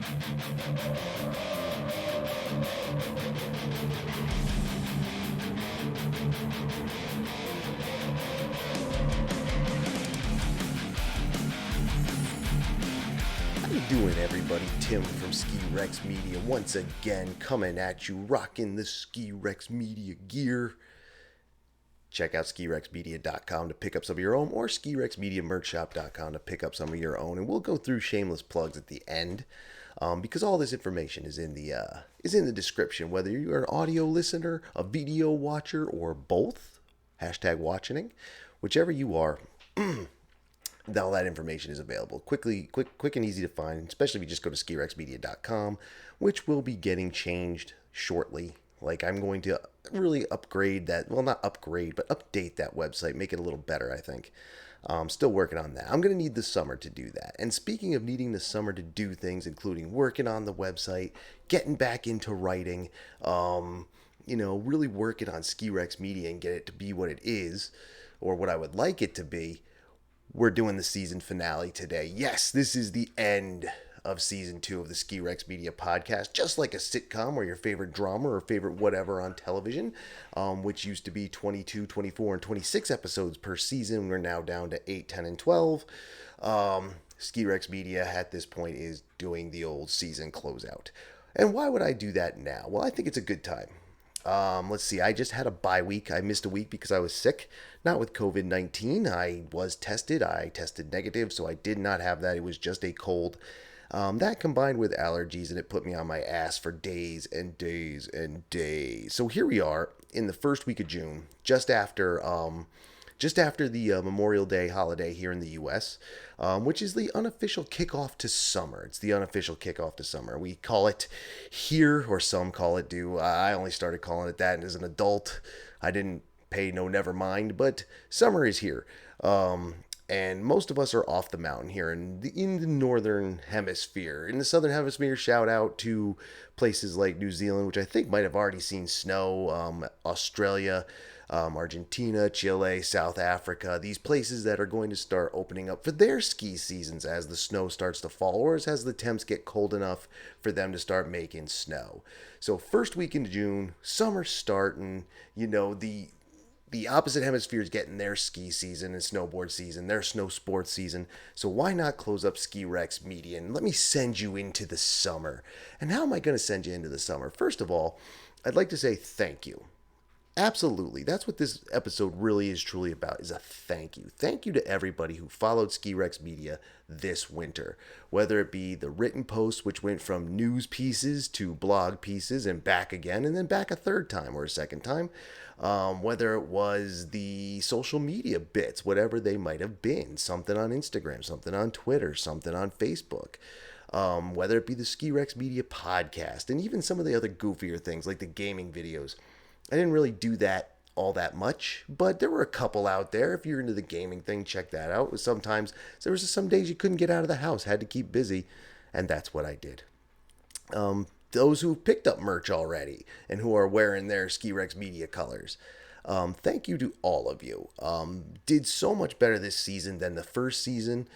How you doing, everybody? Tim from Ski Rex Media once again coming at you, rocking the Ski Rex Media gear. Check out skirexmedia.com to pick up some of your own, or skirexmediamerchshop.com to pick up some of your own. And we'll go through shameless plugs at the end, because all this information is in the description. Whether you're an audio listener, a video watcher, or both, hashtag watching, whichever you are. All that information is available quick and easy to find, especially if you just go to skirexmedia.com, which will be getting changed shortly. Like, I'm going to really upgrade that, well, not upgrade, but update that website, make it a little better, I think. Still working on that. I'm going to need the summer to do that. And speaking of needing the summer to do things, including working on the website, getting back into writing, really working on Ski Rex Media and get it to be what it is, or what I would like it to be, we're doing the season finale today. Yes, this is the end of season 2 of the Ski Rex Media podcast, just like a sitcom or your favorite drama or favorite whatever on television, which used to be 22, 24, and 26 episodes per season. We're now down to 8, 10, and 12. Ski Rex Media at this point is doing the old season closeout. And why would I do that now? Well, I think it's a good time. Let's see, I just had a bye week. I missed a week because I was sick, not with COVID-19. I was tested. I tested negative, so I did not have that. It was just a cold. That combined with allergies, and it put me on my ass for days and days and days. So here we are in the first week of June, just after the Memorial Day holiday here in the U.S., which is the unofficial kickoff to summer. It's the unofficial kickoff to summer. We call it here, or some call it do. I only started calling it that as an adult. I didn't pay no never mind, but summer is here. And most of us are off the mountain here in the northern hemisphere. In the southern hemisphere, shout out to places like New Zealand, which I think might have already seen snow, Australia, Argentina, Chile, South Africa, these places that are going to start opening up for their ski seasons as the snow starts to fall, or as the temps get cold enough for them to start making snow. So first week in June, summer's starting, the opposite hemisphere is getting their ski season and snowboard season, their snow sports season. So why not close up Ski Rex Media and let me send you into the summer? And how am I going to send you into the summer? First of all, I'd like to say thank you. Absolutely. That's what this episode really is truly about, is a thank you. Thank you to everybody who followed Ski Rex Media this winter, whether it be the written posts, which went from news pieces to blog pieces and back again, and then back a third time or a second time, whether it was the social media bits, whatever they might have been, something on Instagram, something on Twitter, something on Facebook, whether it be the Ski Rex Media podcast, and even some of the other goofier things like the gaming videos. I didn't really do that all that much, but there were a couple out there. If you're into the gaming thing, check that out. Sometimes there was some days you couldn't get out of the house, had to keep busy, and that's what I did. Those who picked up merch already and who are wearing their Ski Rex Media colors, thank you to all of you. Did so much better this season than the first season.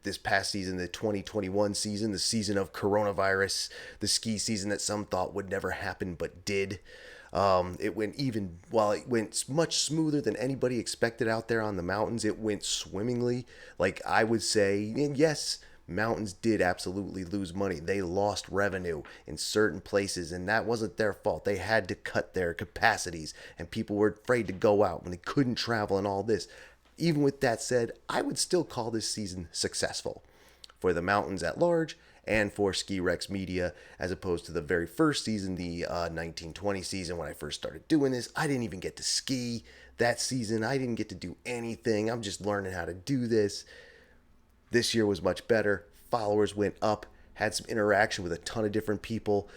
This past season, the 2021 season, the season of coronavirus, the ski season that some thought would never happen but did. It went much smoother than anybody expected out there on the mountains. It went swimmingly. Like I would say, and yes, mountains did absolutely lose money. They lost revenue in certain places, and that wasn't their fault. They had to cut their capacities, and people were afraid to go out when they couldn't travel and all this. Even with that said, I would still call this season successful for the mountains at large and for Ski Rex Media, as opposed to the very first season, the 1920 season when I first started doing this. I didn't even get to ski that season. I didn't get to do anything. I'm just learning how to do this. This year was much better. Followers went up, had some interaction with a ton of different people,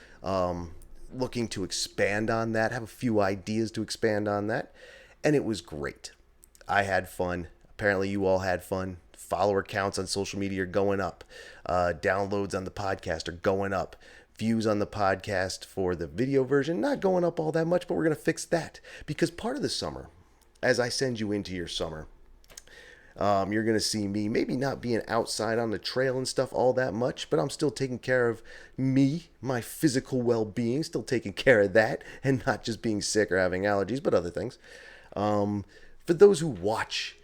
looking to expand on that, have a few ideas to expand on that, and it was great. I had fun. Apparently you all had fun. Follower counts on social media are going up. Downloads on the podcast are going up. Views on the podcast for the video version, not going up all that much, but we're going to fix that. Because part of the summer, as I send you into your summer, You're going to see me maybe not being outside on the trail and stuff all that much, but I'm still taking care of me, my physical well-being, still taking care of that, and not just being sick or having allergies, but other things. For those who watch,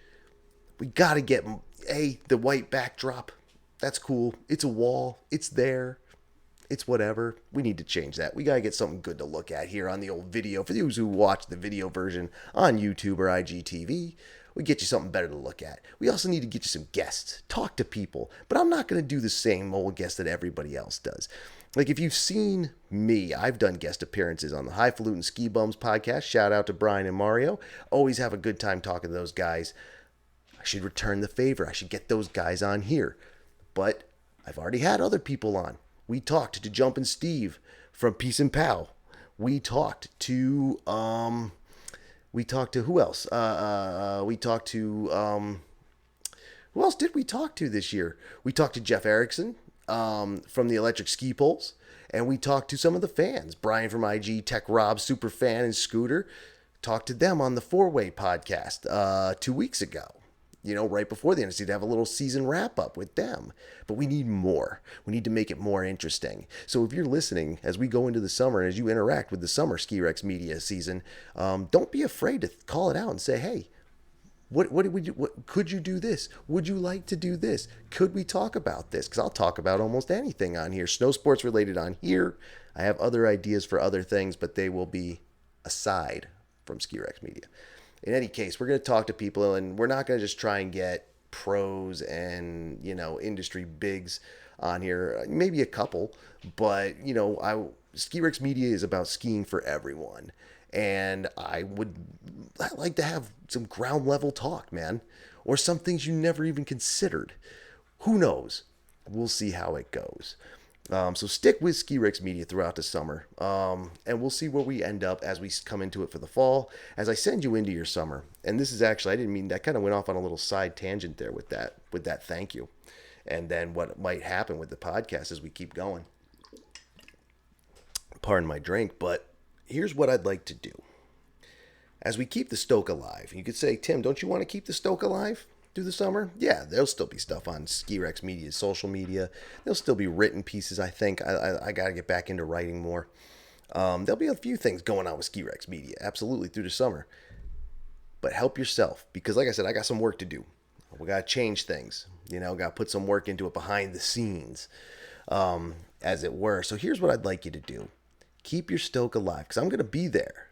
we got to get the white backdrop. That's cool. It's a wall. It's there. It's whatever. We need to change that. We got to get something good to look at here on the old video. For those who watch the video version on YouTube or IGTV, we get you something better to look at. We also need to get you some guests. Talk to people. But I'm not going to do the same old guest that everybody else does. Like, if you've seen me, I've done guest appearances on the Highfalutin Ski Bums podcast. Shout out to Brian and Mario. Always have a good time talking to those guys. I should return the favor. I should get those guys on here. But I've already had other people on. We talked to Jumpin' Steve from Peace and Pow. We talked to who else? Who else did we talk to this year? We talked to Jeff Erickson from the Electric Ski Poles, and we talked to some of the fans. Brian from IG, Tech Rob, Super Fan, and Scooter. Talked to them on the Four Way podcast 2 weeks ago. Right before the end, to have a little season wrap up with them. But we need more. We need to make it more interesting. So if you're listening as we go into the summer and as you interact with the summer Ski Rex media season, don't be afraid to call it out and say, hey, what did we do? Could you do this? Would you like to do this? Could we talk about this? Because I'll talk about almost anything on here. Snow sports related on here. I have other ideas for other things, but they will be aside from Ski Rex media. In any case, we're going to talk to people, and we're not going to just try and get pros and, industry bigs on here. Maybe a couple, but, Ski Rex Media is about skiing for everyone. And I like to have some ground level talk, man, or some things you never even considered. Who knows? We'll see how it goes. So stick with Ski Rex Media throughout the summer, and we'll see where we end up as we come into it for the fall, as I send you into your summer. And this is actually, I didn't mean that, kind of went off on a little side tangent there with that thank you, and then what might happen with the podcast as we keep going. Pardon my drink, but here's what I'd like to do. As we keep the stoke alive, you could say, Tim, don't you want to keep the stoke alive through the summer? Yeah, there'll still be stuff on Ski Rex Media's social media. There'll still be written pieces, I think. I got to get back into writing more. There'll be a few things going on with Ski Rex Media, absolutely, through the summer. But help yourself, because like I said, I got some work to do. We got to change things. Got to put some work into it behind the scenes, as it were. So here's what I'd like you to do. Keep your stoke alive, because I'm going to be there.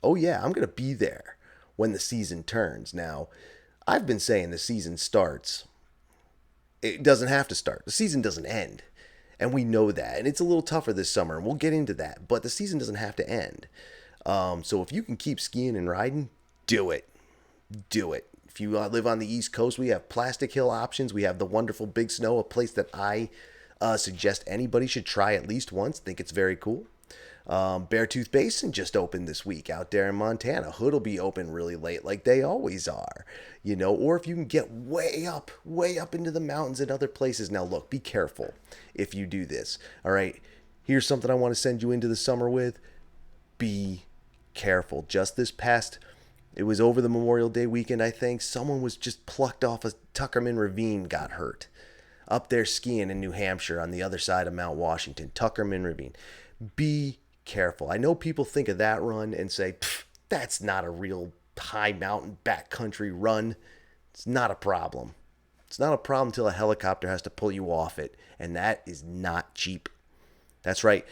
Oh yeah, I'm going to be there when the season turns. Now, I've been saying the season starts. It doesn't have to start. The season doesn't end. And we know that. And it's a little tougher this summer, and we'll get into that. But the season doesn't have to end. So if you can keep skiing and riding, do it. Do it. If you live on the East Coast, we have Plastic Hill options. We have the wonderful Big Snow, a place that I suggest anybody should try at least once. Think it's very cool. Beartooth Basin just opened this week out there in Montana. Hood will be open really late like they always are, or if you can get way up into the mountains and other places. Now look, be careful if you do this. All right, here's something I want to send you into the summer with. Be careful. Just this past, it was over the Memorial Day weekend, I think, someone was just plucked off a Tuckerman Ravine, got hurt up there skiing in New Hampshire on the other side of Mount Washington. Tuckerman Ravine. Be careful. I know people think of that run and say, that's not a real high mountain backcountry run. It's not a problem. It's not a problem until a helicopter has to pull you off it, and that is not cheap. That's right.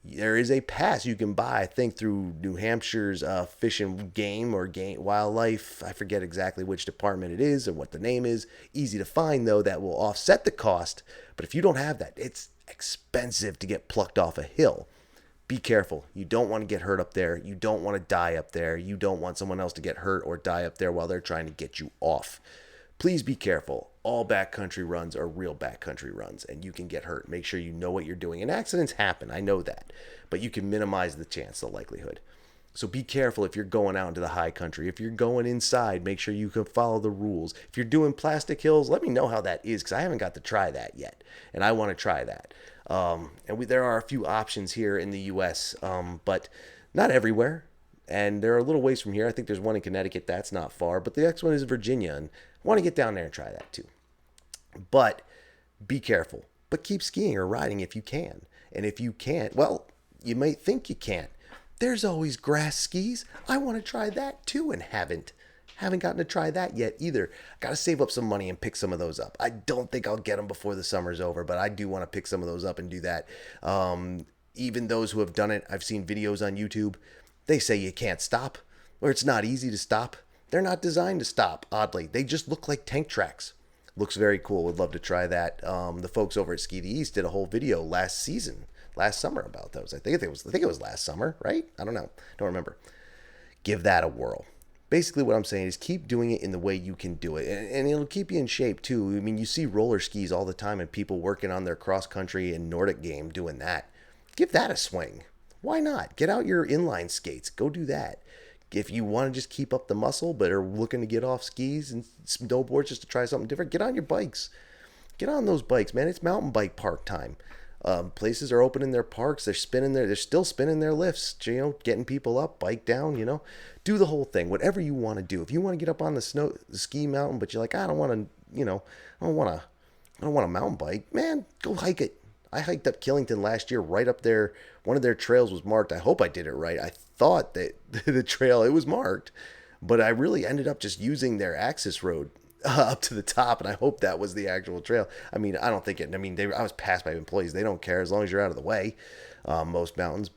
There is a pass you can buy, I think, through New Hampshire's Fish and Game or Wildlife. I forget exactly which department it is or what the name is. Easy to find, though, that will offset the cost. But if you don't have that, it's expensive to get plucked off a hill. Be careful. You don't want to get hurt up there. You don't want to die up there. You don't want someone else to get hurt or die up there while they're trying to get you off. Please be careful. All backcountry runs are real backcountry runs, and you can get hurt. Make sure you know what you're doing. And accidents happen. I know that. But you can minimize the chance, the likelihood. So be careful if you're going out into the high country. If you're going inside, make sure you can follow the rules. If you're doing plastic hills, let me know how that is, because I haven't got to try that yet, and I want to try that. There are a few options here in the U.S., but not everywhere. And they're a little ways from here. I think there's one in Connecticut. That's not far. But the next one is Virginia. And Want to get down there and try that too. But be careful. But keep skiing or riding if you can. And if you can't, well, you might think you can't. There's always grass skis. I want to try that too and haven't gotten to try that yet either. Got to save up some money and pick some of those up. I don't think I'll get them before the summer's over, but I do want to pick some of those up and do that. Even those who have done it, I've seen videos on YouTube. They say you can't stop, or it's not easy to stop. They're not designed to stop, oddly. They just look like tank tracks. Looks very cool. Would love to try that. The folks over at Ski the East did a whole video last summer about those. I think it was last summer, right? I don't know. Don't remember. Give that a whirl. Basically what I'm saying is keep doing it in the way you can do it. And it'll keep you in shape too. I mean, you see roller skis all the time and people working on their cross country and Nordic game doing that. Give that a swing. Why not? Get out your inline skates. Go do that. If you want to just keep up the muscle but are looking to get off skis and snowboards just to try something different, get on your bikes. Get on those bikes, man. It's mountain bike park time. Places are opening their parks. They're still spinning their lifts, getting people up, bike down, do the whole thing, whatever you want to do. If you want to get up on the ski mountain, but you're like, I don't want a mountain bike, man, go hike it. I hiked up Killington last year, right up there. One of their trails was marked. I hope I did it right. I thought that the trail, it was marked, but I really ended up just using their access road up to the top, and I hope that was the actual trail. I mean, I don't think it. I mean, I was passed by employees. They don't care as long as you're out of the way. Most mountains,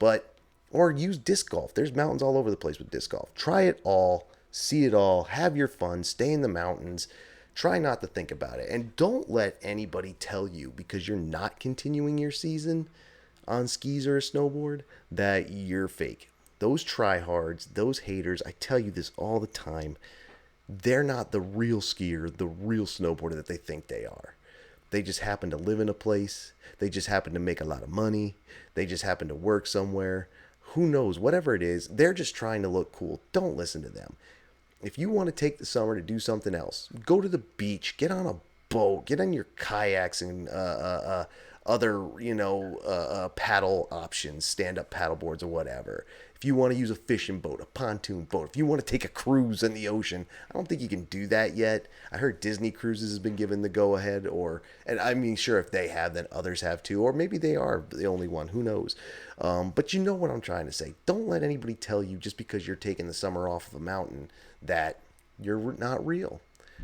or use disc golf. There's mountains all over the place with disc golf. Try it all, see it all, have your fun, stay in the mountains. Try not to think about it, and don't let anybody tell you because you're not continuing your season on skis or a snowboard that you're fake. Those tryhards, those haters, I tell you this all the time. They're not the real skier, the real snowboarder that they think they are. They just happen to live in a place. They just happen to make a lot of money. They just happen to work somewhere. Who knows? Whatever it is, they're just trying to look cool. Don't listen to them. If you want to take the summer to do something else, go to the beach, get on a boat, get on your kayaks and other, paddle options, stand-up paddle boards or whatever. If you want to use a fishing boat, a pontoon boat, if you want to take a cruise in the ocean, I don't think you can do that yet. I heard Disney Cruises has been given the go-ahead, and I mean, sure, if they have, then others have too, or maybe they are the only one, who knows. But you know what I'm trying to say. Don't let anybody tell you just because you're taking the summer off of a mountain that you're not real.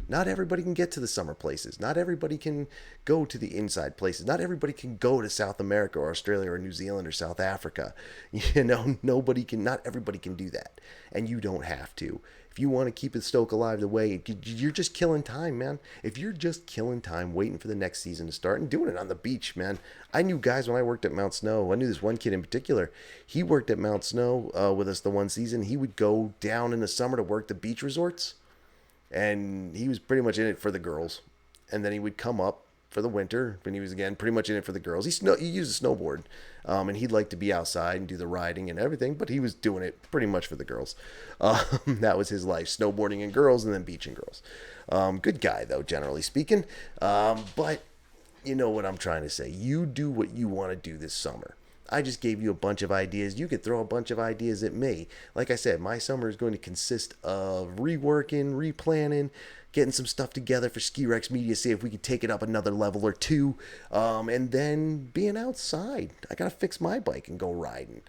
Not everybody can get to the summer places. Not everybody can go to the inside places. Not everybody can go to South America or Australia or New Zealand or South Africa. Not everybody can do that. And you don't have to. If you want to keep the stoke alive the way, you're just killing time, man. If you're just killing time waiting for the next season to start and doing it on the beach, man. I knew guys when I worked at Mount Snow. I knew this one kid in particular. He worked at Mount Snow with us the one season. He would go down in the summer to work the beach resorts. And he was pretty much in it for the girls. And then he would come up for the winter when he was, again, pretty much in it for the girls. He used a snowboard. And he'd like to be outside and do the riding and everything. But he was doing it pretty much for the girls. That was his life. Snowboarding and girls and then beaching girls. Good guy, though, generally speaking. But you know what I'm trying to say. You do what you want to do this summer. I just gave you a bunch of ideas. You could throw a bunch of ideas at me. Like I said, my summer is going to consist of reworking, replanning, getting some stuff together for Ski Rex Media, see if we could take it up another level or two, and then being outside. I got to fix my bike and go riding.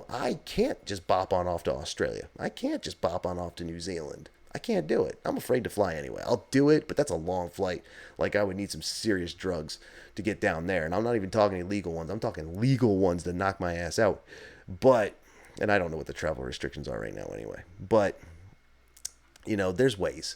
I can't just bop on off to Australia. I can't just bop on off to New Zealand. I can't do it. I'm afraid to fly anyway. I'll do it, but that's a long flight. Like, I would need some serious drugs to get down there. And I'm not even talking illegal ones. I'm talking legal ones to knock my ass out. And I don't know what the travel restrictions are right now anyway. But, there's ways.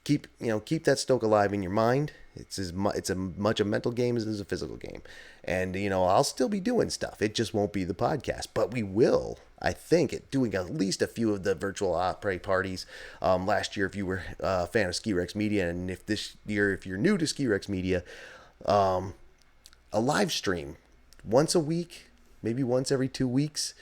Keep that stoke alive in your mind. It's as much a mental game as it is a physical game. And, I'll still be doing stuff. It just won't be the podcast. But we will, I think, doing at least a few of the virtual opera parties. Last year, if you were a fan of Ski Rex Media, and if this year, if you're new to Ski Rex Media, a live stream once a week, maybe once every 2 weeks.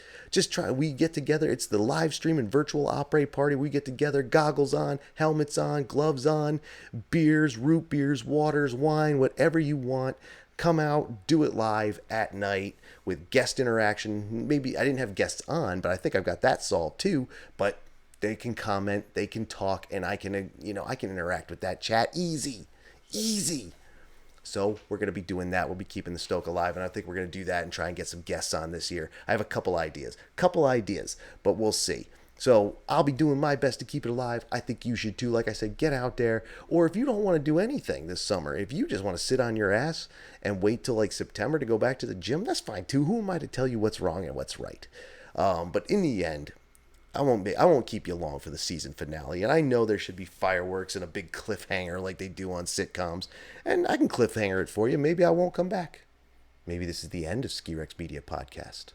We get together. It's the live stream and virtual opera party. We get together, goggles on, helmets on, gloves on, beers, root beers, waters, wine, whatever you want. Come out, do it live at night with guest interaction. Maybe I didn't have guests on, but I think I've got that solved too. But they can comment, they can talk, and I can, I can interact with that chat easy. Easy. So we're going to be doing that. We'll be keeping the Stoke alive, and I think we're going to do that and try and get some guests on this year. I have a couple ideas, but we'll see. So I'll be doing my best to keep it alive. I think you should too. Like I said, get out there. Or if you don't want to do anything this summer, if you just want to sit on your ass and wait till like September to go back to the gym, that's fine too. Who am I to tell you what's wrong and what's right? But in the end, I won't keep you long for the season finale. And I know there should be fireworks and a big cliffhanger like they do on sitcoms. And I can cliffhanger it for you. Maybe I won't come back. Maybe this is the end of Ski Rex Media Podcast.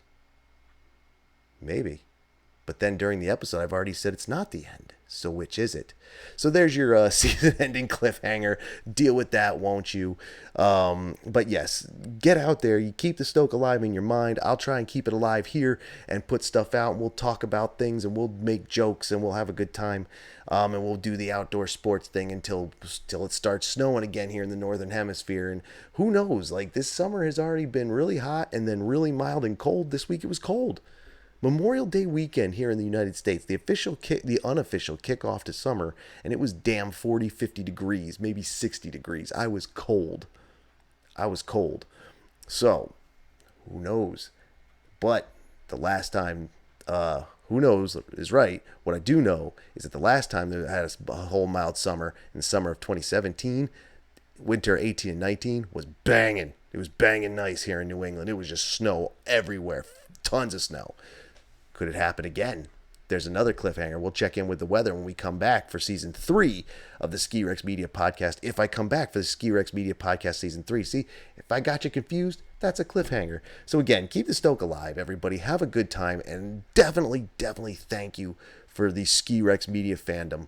Maybe. But then during the episode, I've already said it's not the end. So which is it? So there's your season-ending cliffhanger. Deal with that, won't you? But yes, get out there. You keep the Stoke alive in your mind. I'll try and keep it alive here and put stuff out. And we'll talk about things and we'll make jokes and we'll have a good time. And we'll do the outdoor sports thing until it starts snowing again here in the Northern Hemisphere. And who knows? Like this summer has already been really hot and then really mild and cold. This week it was cold. Memorial Day weekend here in the United States, the unofficial kickoff to summer, and it was damn 40, 50 degrees, maybe 60 degrees. I was cold. So, who knows? But the last time, who knows is right. What I do know is that the last time they had a whole mild summer, in the summer of 2017, winter 18 and 19 was banging. It was banging nice here in New England. It was just snow everywhere, tons of snow. Could it happen again? There's another cliffhanger. We'll check in with the weather when we come back for season 3 of the Ski Rex Media Podcast. If I come back for the Ski Rex Media Podcast season 3, see, if I got you confused, that's a cliffhanger. So again, keep the Stoke alive, everybody. Have a good time, and definitely thank you for the Ski Rex Media fandom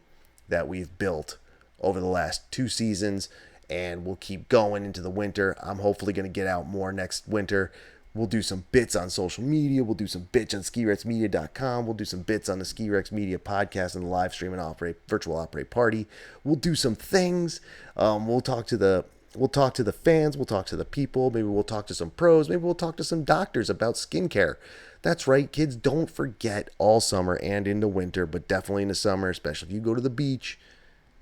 that we've built over the last 2 seasons, and we'll keep going into the winter. I'm hopefully going to get out more next winter. We'll do some bits on social media. We'll do some bits on skirexmedia.com. We'll do some bits on the Ski Rex Media Podcast and the live stream and virtual operate party. We'll do some things. We'll talk to the fans. We'll talk to the people. Maybe we'll talk to some pros. Maybe we'll talk to some doctors about skincare. That's right, kids. Don't forget all summer and into winter, but definitely in the summer, especially if you go to the beach,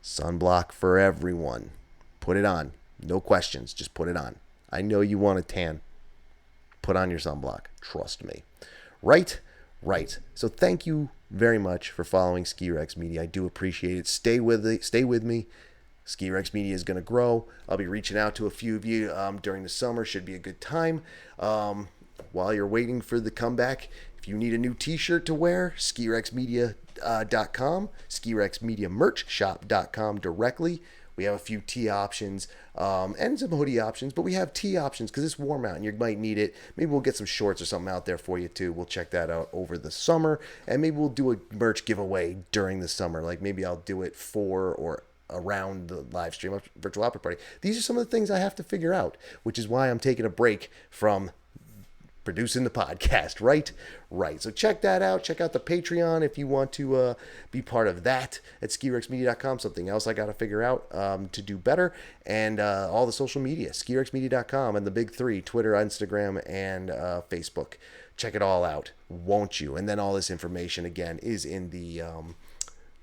sunblock for everyone. Put it on. No questions. Just put it on. I know you want a tan. Put on your sunblock. Trust me. Right. So thank you very much for following Ski Rex Media. I do appreciate it. Stay with me. Ski Rex Media is going to grow. I'll be reaching out to a few of you during the summer. Should be a good time. While you're waiting for the comeback, if you need a new t-shirt to wear, skirexmedia.com, skirexmediamerchshop.com directly. We have a few tee options and some hoodie options, but we have tee options because it's warm out and you might need it. Maybe we'll get some shorts or something out there for you too. We'll check that out over the summer, and maybe we'll do a merch giveaway during the summer. Like maybe I'll do it for or around the live stream virtual opera party. These are some of the things I have to figure out, which is why I'm taking a break from producing the podcast. Right. So check that out. Check out the Patreon if you want to be part of that at skirexmedia.com. Something else I got to figure out to do better. And all the social media, skirexmedia.com, and the big 3, Twitter, Instagram, and Facebook. Check it all out, won't you? And then all this information, again, is in the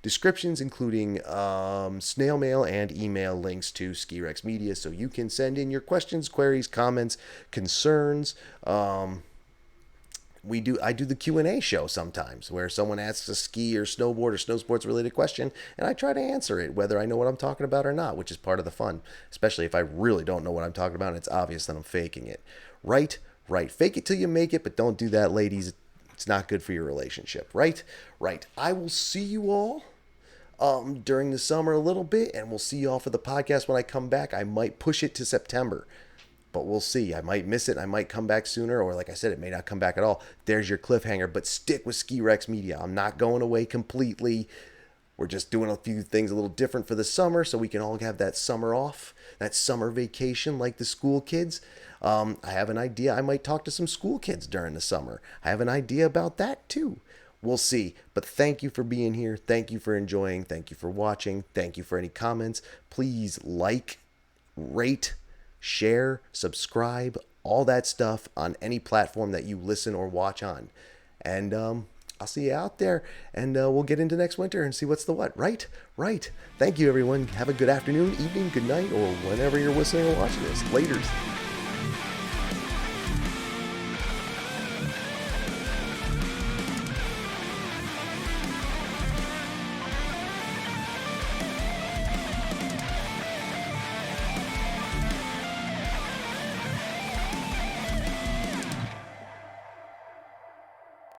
descriptions, including snail mail and email links to Ski Rex Media, so you can send in your questions, queries, comments, concerns. I do the Q&A show sometimes where someone asks a ski or snowboard or snow sports related question, and I try to answer it whether I know what I'm talking about or not, which is part of the fun, especially if I really don't know what I'm talking about and it's obvious that I'm faking it. Right. Fake it till you make it, but don't do that, ladies. It's not good for your relationship. Right. I will see you all during the summer a little bit, and we'll see you all for the podcast when I come back. I might push it to September, but we'll see. I might miss it. I might come back sooner, or like I said, it may not come back at all. There's your cliffhanger, but stick with Ski Rex Media. I'm not going away completely. We're just doing a few things a little different for the summer so we can all have that summer off, that summer vacation like the school kids. I have an idea. I might talk to some school kids during the summer. I have an idea about that too. We'll see. But thank you for being here. Thank you for enjoying. Thank you for watching. Thank you for any comments. Please like, rate, share, subscribe, all that stuff on any platform that you listen or watch on. And I'll see you out there, and we'll get into next winter and see what's the what. Right? Right. Thank you, everyone. Have a good afternoon, evening, good night, or whenever you're listening or watching this. Laters.